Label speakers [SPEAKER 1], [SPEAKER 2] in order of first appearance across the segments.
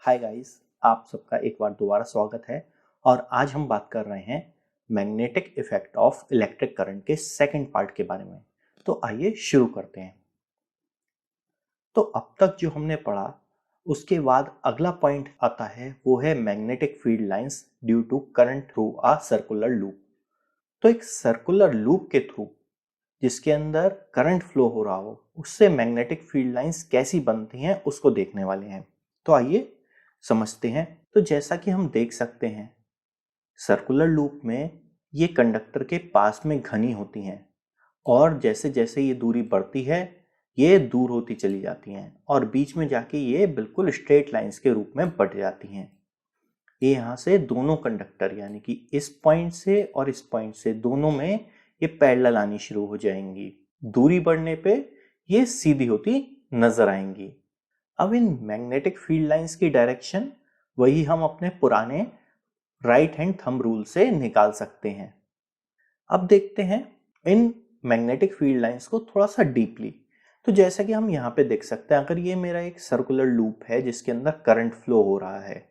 [SPEAKER 1] Hi guys, आप सबका एक बार दोबारा स्वागत है। और आज हम बात कर रहे हैं magnetic effect of electric current के सेकंड पार्ट के बारे में। तो आइए शुरू करते हैं। तो अब तक जो हमने पढ़ा उसके बाद अगला पॉइंट आता है, वो है magnetic field lines due to current through a circular loop. तो एक सर्कुलर लूप के थ्रू जिसके अंदर करंट फ्लो हो रहा हो, उससे मैग्नेटिक फील्ड लाइंस कैसी बनती हैं उसको देखने वाले हैं। तो आइए समझते हैं। तो जैसा कि हम देख सकते हैं, सर्कुलर लूप में ये कंडक्टर के पास में घनी होती हैं और जैसे जैसे ये दूरी बढ़ती है ये दूर होती चली जाती हैं और बीच में जाके ये बिल्कुल स्ट्रेट लाइंस के रूप में बढ़ जाती हैं। ये यहाँ से दोनों कंडक्टर यानी कि इस पॉइंट से और इस पॉइंट से दोनों में ये पैरेलल आनी शुरू हो जाएंगी। दूरी बढ़ने पे ये सीधी होती नजर आएंगी। अब इन मैग्नेटिक फील्ड लाइंस की डायरेक्शन वही हम अपने पुराने राइट हैंड थंब रूल से निकाल सकते हैं। अब देखते हैं इन मैग्नेटिक फील्ड लाइंस को थोड़ा सा डीपली। तो जैसा कि हम यहाँ पे देख सकते हैं, अगर ये मेरा एक सर्कुलर लूप है जिसके अंदर करंट फ्लो हो रहा है,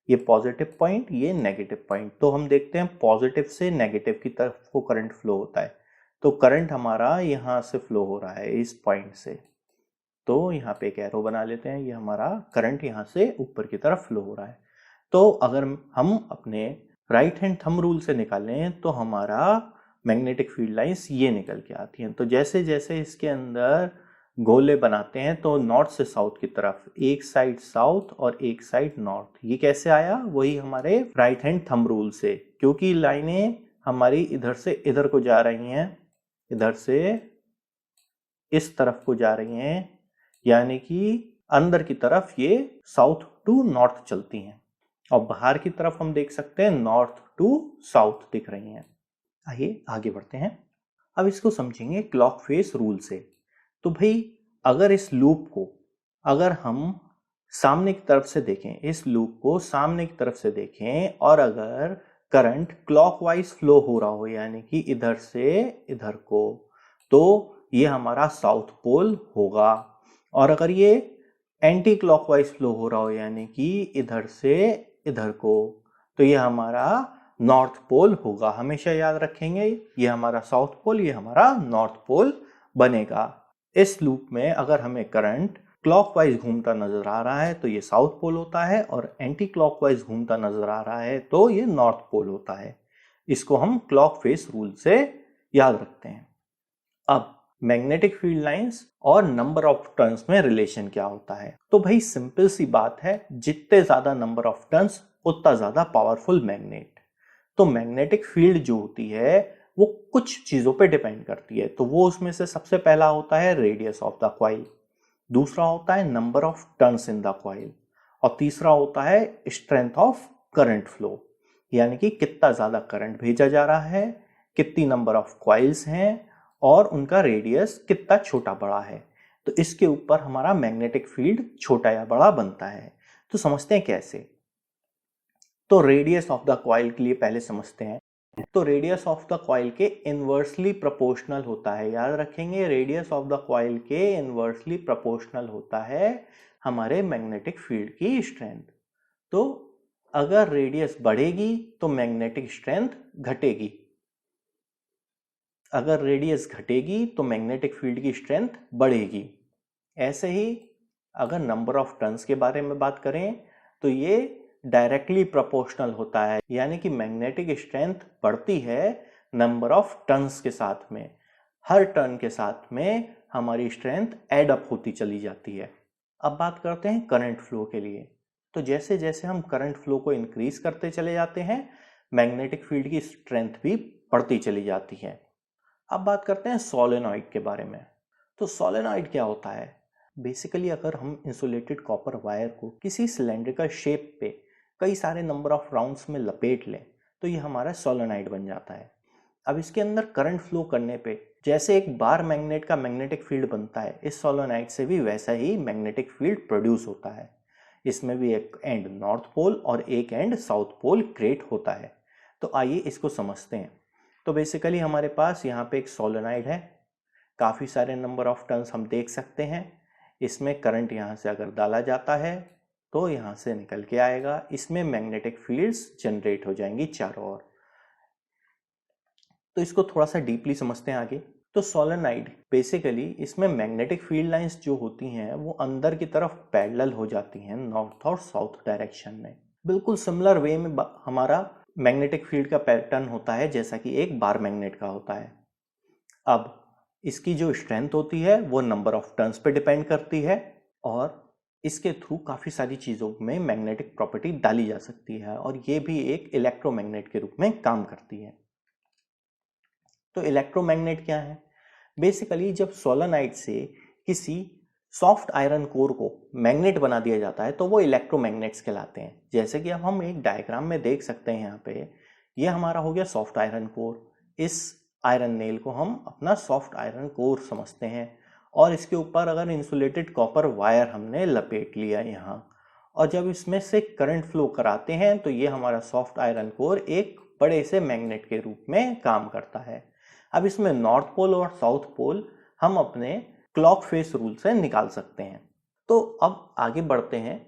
[SPEAKER 1] ये पॉजिटिव पॉइंट, ये नेगेटिव पॉइंट, तो हम देखते हैं पॉजिटिव से नेगेटिव की तरफ को करंट फ्लो होता है। तो करंट हमारा यहाँ से फ्लो हो रहा है इस पॉइंट से। तो यहाँ पे एक एरो बना लेते हैं, ये हमारा करंट यहाँ से ऊपर की तरफ फ्लो हो रहा है। तो अगर हम अपने राइट हैंड थंब रूल से निकालें तो हमारा मैग्नेटिक फील्ड लाइंस ये निकल के आती हैं। तो जैसे जैसे इसके अंदर गोले बनाते हैं तो नॉर्थ से साउथ की तरफ, एक साइड साउथ और एक साइड नॉर्थ, ये कैसे आया? वही हमारे राइट हैंड थंब रूल से, क्योंकि लाइनें हमारी इधर से इधर को जा रही हैं, इधर से इस तरफ को जा रही हैं, यानी कि अंदर की तरफ ये साउथ टू नॉर्थ चलती हैं और बाहर की तरफ हम देख सकते हैं नॉर्थ टू साउथ दिख रही हैं। आइए आगे बढ़ते हैं। अब इसको समझेंगे क्लॉक फेस रूल से। तो भाई अगर इस लूप को अगर हम सामने की तरफ से देखें, इस लूप को सामने की तरफ से देखें और अगर करंट क्लॉकवाइज फ्लो हो रहा हो यानी कि इधर से इधर को, तो ये हमारा साउथ पोल होगा। और अगर ये एंटी क्लॉकवाइज फ्लो हो रहा हो यानी कि इधर से इधर को, तो ये हमारा नॉर्थ पोल होगा। हमेशा याद रखेंगे, ये हमारा साउथ पोल, ये हमारा नॉर्थ पोल बनेगा। इस लूप में अगर हमें करंट क्लॉकवाइज घूमता नजर आ रहा है तो ये साउथ पोल होता है और एंटी क्लॉकवाइज घूमता नजर आ रहा है तो ये नॉर्थ पोल होता है। इसको हम क्लॉक फेस रूल से याद रखते हैं। अब मैग्नेटिक फील्ड लाइंस और नंबर ऑफ टर्न्स में रिलेशन क्या होता है? तो भाई सिंपल सी बात है, जितने ज्यादा नंबर ऑफ टर्न्स उतना ज्यादा पावरफुल मैग्नेट। तो मैग्नेटिक फील्ड जो होती है वो कुछ चीजों पे डिपेंड करती है। तो वो उसमें से सबसे पहला होता है रेडियस ऑफ द कॉइल, दूसरा होता है number of turns in the coil और तीसरा होता है स्ट्रेंथ ऑफ करंट फ्लो, यानी कि कितना ज्यादा करंट भेजा जा रहा है, कितनी नंबर ऑफ कॉइल्स हैं और उनका रेडियस कितना छोटा बड़ा है। तो इसके ऊपर हमारा मैग्नेटिक फील्ड छोटा या बड़ा बनता है। तो समझते हैं कैसे। तो रेडियस ऑफ द कॉइल के लिए पहले समझते हैं। तो रेडियस ऑफ द कॉइल के इनवर्सली प्रोपोर्शनल होता है, याद रखेंगे, रेडियस ऑफ द कॉइल के इनवर्सली प्रोपोर्शनल होता है हमारे मैग्नेटिक फील्ड की स्ट्रेंथ। तो अगर रेडियस बढ़ेगी तो मैग्नेटिक स्ट्रेंथ घटेगी, अगर रेडियस घटेगी तो मैग्नेटिक फील्ड की स्ट्रेंथ बढ़ेगी। ऐसे ही अगर नंबर ऑफ टर्न्स के बारे में बात करें तो ये डायरेक्टली प्रोपोर्शनल होता है, यानी कि मैग्नेटिक स्ट्रेंथ बढ़ती है नंबर ऑफ टर्न्स के साथ में। हर टर्न के साथ में हमारी स्ट्रेंथ एड अप होती चली जाती है। अब बात करते हैं करंट फ्लो के लिए। तो जैसे जैसे हम करंट फ्लो को इंक्रीज करते चले जाते हैं, मैग्नेटिक फील्ड की स्ट्रेंथ भी बढ़ती चली जाती है। अब बात करते हैं सोलेनॉइड के बारे में। तो सोलेनॉइड क्या होता है? बेसिकली अगर हम इंसुलेटेड कॉपर वायर को किसी सिलेंड्रिकल शेप पे कई सारे नंबर ऑफ राउंड्स में लपेट लें तो ये हमारा सोलेनॉइड बन जाता है। अब इसके अंदर करंट फ्लो करने पे जैसे एक बार मैग्नेट का मैग्नेटिक फील्ड बनता है, इस सोलेनॉइड से भी वैसा ही मैग्नेटिक फील्ड प्रोड्यूस होता है। इसमें भी एक एंड नॉर्थ पोल और एक एंड साउथ पोल क्रिएट होता है। तो आइए इसको समझते हैं। तो बेसिकली हमारे पास यहाँ पे एक सोलेनॉइड है, काफ़ी सारे नंबर ऑफ टर्न्स हम देख सकते हैं। इसमें करंट यहाँ से अगर डाला जाता है तो यहाँ से निकल के आएगा, इसमें मैग्नेटिक फील्ड्स जनरेट हो जाएंगी चारों ओर। तो इसको थोड़ा सा डीपली समझते हैं आगे। तो सोलेनोइड बेसिकली इसमें मैग्नेटिक फील्ड लाइंस जो होती हैं वो अंदर की तरफ पैरेलल हो जाती हैं नॉर्थ और साउथ डायरेक्शन में। बिल्कुल सिमिलर वे में हमारा मैग्नेटिक फील्ड का पैटर्न होता है जैसा कि एक बार मैग्नेट का होता है। अब इसकी जो स्ट्रेंथ होती है वो नंबर ऑफ टर्न्स पे डिपेंड करती है और इसके थ्रू काफ़ी सारी चीज़ों में मैग्नेटिक प्रॉपर्टी डाली जा सकती है और ये भी एक इलेक्ट्रोमैग्नेट के रूप में काम करती है। तो इलेक्ट्रोमैग्नेट क्या है? बेसिकली जब सोलेनोइड से किसी सॉफ्ट आयरन कोर को मैग्नेट बना दिया जाता है तो वो इलेक्ट्रोमैग्नेट्स कहलाते हैं। जैसे कि अब हम एक डायग्राम में देख सकते हैं, यहाँ पे ये हमारा हो गया सॉफ्ट आयरन कोर। इस आयरन नेल को हम अपना सॉफ्ट आयरन कोर समझते हैं और इसके ऊपर अगर इंसुलेटेड कॉपर वायर हमने लपेट लिया यहाँ, और जब इसमें से करंट फ्लो कराते हैं तो ये हमारा सॉफ्ट आयरन कोर एक बड़े से मैग्नेट के रूप में काम करता है। अब इसमें नॉर्थ पोल और साउथ पोल हम अपने क्लॉक फेस रूल से निकाल सकते हैं। तो अब आगे बढ़ते हैं,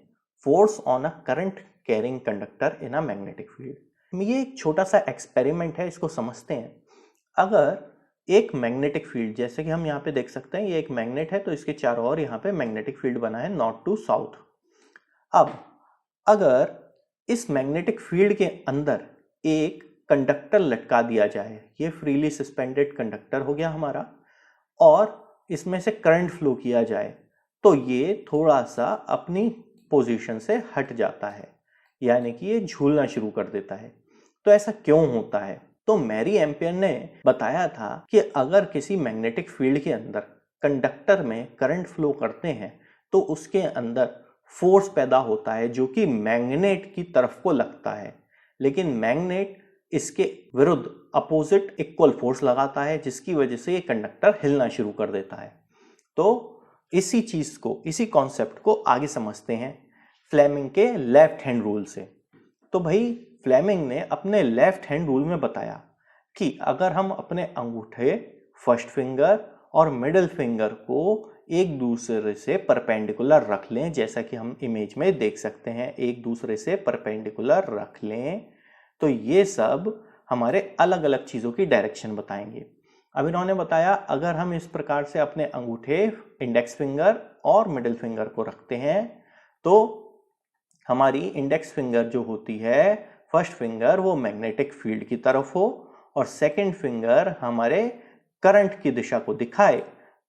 [SPEAKER 1] force on a current carrying conductor in a magnetic field. ये एक छोटा सा एक्सपेरिमेंट है, इसको समझते हैं। अगर एक मैग्नेटिक फील्ड, जैसे कि हम यहाँ पे देख सकते हैं ये एक मैग्नेट है तो इसके चारों ओर यहाँ पे मैग्नेटिक फील्ड बना है नॉर्थ टू साउथ। अब अगर इस मैग्नेटिक फील्ड के अंदर एक कंडक्टर लटका दिया जाए, ये फ्रीली सस्पेंडेड कंडक्टर हो गया हमारा, और इसमें से करंट फ्लो किया जाए तो ये थोड़ा सा अपनी पोजीशन से हट जाता है, यानी कि ये झूलना शुरू कर देता है। तो ऐसा क्यों होता है? तो मैरी एम्पियर ने बताया था कि अगर किसी मैग्नेटिक फील्ड के अंदर कंडक्टर में करंट फ्लो करते हैं तो उसके अंदर फोर्स पैदा होता है जो कि मैग्नेट की तरफ को लगता है, लेकिन मैग्नेट इसके विरुद्ध अपोजिट इक्वल फोर्स लगाता है जिसकी वजह से ये कंडक्टर हिलना शुरू कर देता है। तो इसी चीज को, इसी कॉन्सेप्ट को आगे समझते हैं फ्लेमिंग के लेफ्ट हैंड रूल से। तो भाई फ्लेमिंग ने अपने लेफ्ट हैंड रूल में बताया कि अगर हम अपने अंगूठे, फर्स्ट फिंगर और मिडिल फिंगर को एक दूसरे से परपेंडिकुलर रख लें, जैसा कि हम इमेज में देख सकते हैं, एक दूसरे से परपेंडिकुलर रख लें, तो ये सब हमारे अलग अलग चीज़ों की डायरेक्शन बताएंगे। अब इन्होंने बताया अगर हम इस प्रकार से अपने अंगूठे, इंडेक्स फिंगर और मिडिल फिंगर को रखते हैं तो हमारी इंडेक्स फिंगर जो होती है, फर्स्ट फिंगर, वो मैग्नेटिक फील्ड की तरफ हो और सेकंड फिंगर हमारे करंट की दिशा को दिखाए,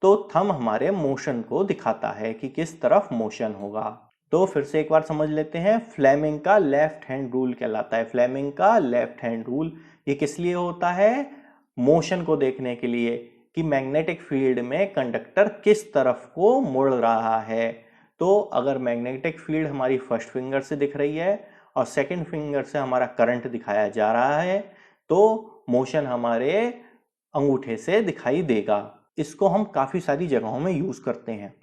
[SPEAKER 1] तो थंब हमारे मोशन को दिखाता है कि किस तरफ मोशन होगा। तो फिर से एक बार समझ लेते हैं, फ्लेमिंग का लेफ्ट हैंड रूल कहलाता है। फ्लेमिंग का लेफ्ट हैंड रूल ये किस लिए होता है? मोशन को देखने के लिए कि मैग्नेटिक फील्ड में कंडक्टर किस तरफ को मुड़ रहा है। तो अगर मैग्नेटिक फील्ड हमारी फर्स्ट फिंगर से दिख रही है और सेकंड फिंगर से हमारा करंट दिखाया जा रहा है तो मोशन हमारे अंगूठे से दिखाई देगा। इसको हम काफी सारी जगहों में यूज करते हैं।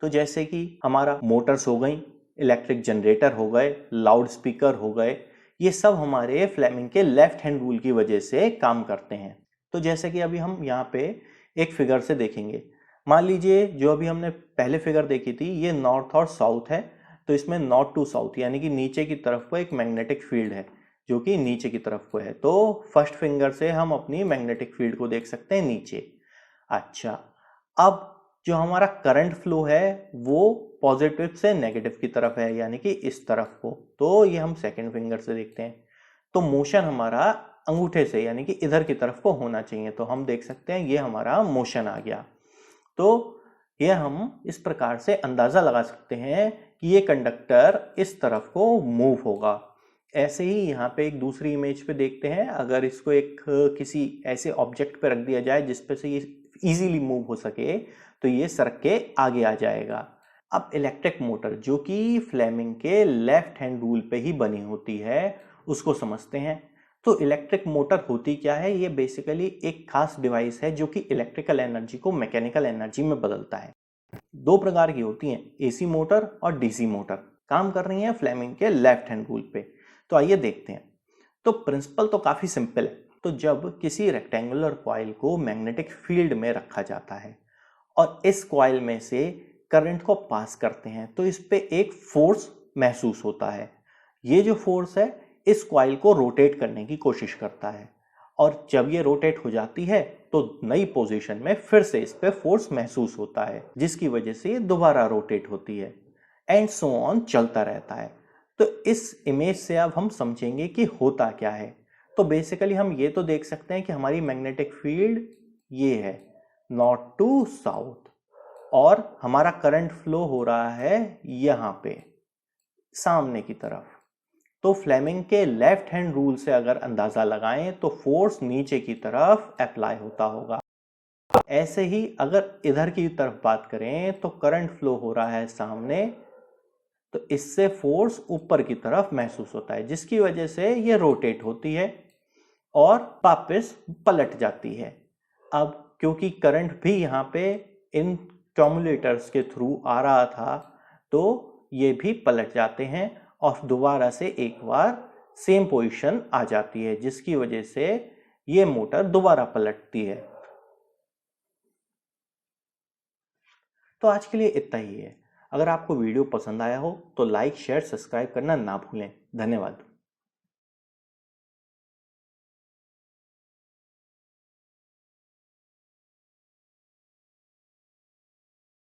[SPEAKER 1] तो जैसे कि हमारा मोटर्स हो गई, इलेक्ट्रिक जनरेटर हो गए, लाउड स्पीकर हो गए, ये सब हमारे फ्लेमिंग के लेफ्ट हैंड रूल की वजह से काम करते हैं। तो जैसे कि अभी हम यहाँ पे एक फिगर से देखेंगे, मान लीजिए जो अभी हमने पहले फिगर देखी थी ये नॉर्थ और साउथ है, तो इसमें नॉर्थ टू साउथ यानी कि नीचे की तरफ को एक मैग्नेटिक फील्ड है जो कि नीचे की तरफ को है। तो फर्स्ट फिंगर से हम अपनी मैग्नेटिक फील्ड को देख सकते हैं नीचे। अच्छा, अब जो हमारा करंट फ्लो है वो पॉजिटिव से नेगेटिव की तरफ है, यानी कि इस तरफ को, तो ये हम सेकंड फिंगर से देखते हैं। तो मोशन हमारा अंगूठे से यानी कि इधर की तरफ को होना चाहिए, तो हम देख सकते हैं ये हमारा मोशन आ गया। तो ये हम इस प्रकार से अंदाजा लगा सकते हैं कि ये कंडक्टर इस तरफ को मूव होगा। ऐसे ही यहाँ पे एक दूसरी इमेज पे देखते हैं, अगर इसको एक किसी ऐसे ऑब्जेक्ट पे रख दिया जाए जिसपे से ये इजीली मूव हो सके तो ये सरक के आगे आ जाएगा। अब इलेक्ट्रिक मोटर जो कि फ्लेमिंग के लेफ्ट हैंड रूल पे ही बनी होती है उसको समझते हैं। तो इलेक्ट्रिक मोटर होती क्या है? ये बेसिकली एक खास डिवाइस है जो कि इलेक्ट्रिकल एनर्जी को मैकेनिकल एनर्जी में बदलता है। दो प्रकार की होती हैं, एसी मोटर और डीसी मोटर, काम कर रही हैं फ्लेमिंग के लेफ्ट हैंड रूल पे। तो आइए देखते हैं। तो प्रिंसिपल तो काफी सिंपल है। तो जब किसी रेक्टेंगुलर कॉइल को मैग्नेटिक फील्ड में रखा जाता है और इस कॉइल में से करंट को पास करते हैं तो इस पे एक फोर्स महसूस होता है। ये जो फोर्स है इस कॉइल को रोटेट करने की कोशिश करता है और जब ये रोटेट हो जाती है तो नई पोजीशन में फिर से इस पे फोर्स महसूस होता है जिसकी वजह से ये दोबारा रोटेट होती है एंड सो ऑन चलता रहता है। तो इस इमेज से अब हम समझेंगे कि होता क्या है। तो बेसिकली हम ये तो देख सकते हैं कि हमारी मैग्नेटिक फील्ड ये है नॉर्थ टू साउथ और हमारा करंट फ्लो हो रहा है यहाँ पे सामने की तरफ। तो फ्लेमिंग के लेफ्ट हैंड रूल से अगर अंदाजा लगाएं तो फोर्स नीचे की तरफ अप्लाई होता होगा। ऐसे ही अगर इधर की तरफ बात करें तो करंट फ्लो हो रहा है सामने तो इससे फोर्स ऊपर की तरफ महसूस होता है जिसकी वजह से ये रोटेट होती है और वापस पलट जाती है। अब क्योंकि करंट भी यहाँ पे इन कम्युलेटर्स के थ्रू आ रहा था तो ये भी पलट जाते हैं और दोबारा से एक बार सेम पोजीशन आ जाती है जिसकी वजह से ये मोटर दोबारा पलटती है। तो आज के लिए इतना ही है। अगर आपको वीडियो पसंद आया हो तो लाइक शेयर सब्सक्राइब करना ना भूलें। धन्यवाद।